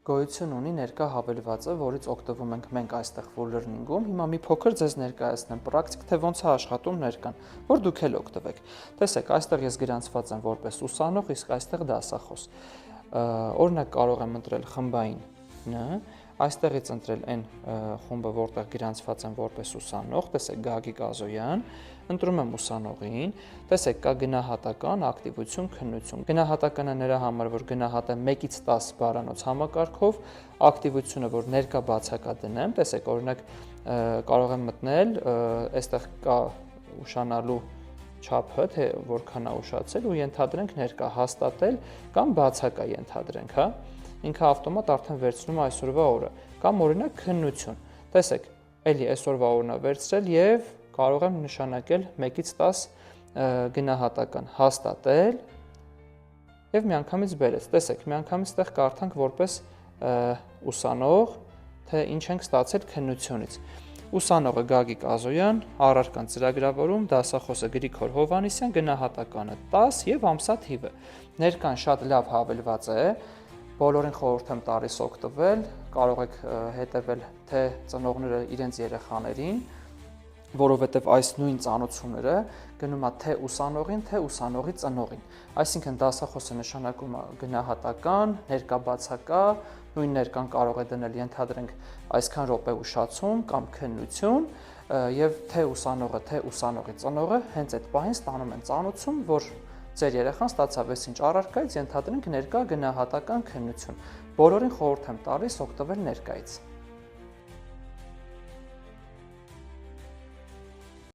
գոյություն ունի ներկա հավելվածը, որից օգտվում ենք մենք այստեղ full learning-ում։ Հիմա մի փոքր ձեզ ներկայացնեմ պրակտիկ, թե ոնց է աշխատում ներկան, որ դուք էլ օգտվեք։ Տեսեք, այստեղ ես գրանցված եմ որպես ուսանող, իսկ այստեղ դասախոս։ Օրինակ կարող եմ ընտրել խմբային Ն, այստեղից ընտրել այն խումբը, որտեղ գրանցված եմ որպես ուսանող, տեսեք Գագիկ Ազոյան, ընտրում եմ ուսանողին, տեսեք կա գնահատական, ակտիվություն, քննություն։ Գնահատականը նրա համար, որ գնահատեմ 1-ից 10 բառանոց համակարգով, ակտիվությունը, որ ներկա բացակա դնեմ, տեսեք օրինակ կարող եմ մտնել, այստեղ կա ուշանալու չափը, թե որքան է ուշացել ու ենթադրենք ներկա հաստատել կամ բացակա ենթադրենք, հա։ Ինքը ավտոմատ արդեն վերցնում է այսօրվա օրը, կամ օրինակ քննություն։ Տեսեք, էլի այսօրվա օրն է վերցրել եւ կարող եմ նշանակել 1-ից 10 գնահատական, հաստատել եւ միանգամից բերեց։ Տեսեք, միանգամից տեղ կարդանք որպես ուսանող, թե ինչ ենք ստացել քննությունից։ Ուսանողը Գագիկ Ազոյան, առարկան ծրագրավորում, դասախոսը Գրիգոր Հովհաննիսյան, գնահատականը 10 եւ ամսաթիվը։ Ներկան շատ լավ հավելված է, բոլորին խորհուրդ եմ տալիս օգտվել, կարող եք հետևել թե ծնողները իրենց երեխաներին, որովհետև այս նույն ծանոթությունները գնում է թե ուսանողին, թե ուսանողի ծնողին։ Այսինքն դասախոսը նշանակում է գնահատական, ներկա բացակա, նույն ներկան կարող է դնել ենթադրենք այսքան րոպե ուշացում կամ քննություն, եւ թե ուսանողը, թե ուսանողի ծնողը հենց այդ պահին ստանում են ծանոթություն, որ ձեր երեխան ստացավ այսինչ առարկայից ենթադրենք ներկա գնահատական քննություն։ Բոլորին խորհուրդ եմ տալիս օգտվել ներկայից։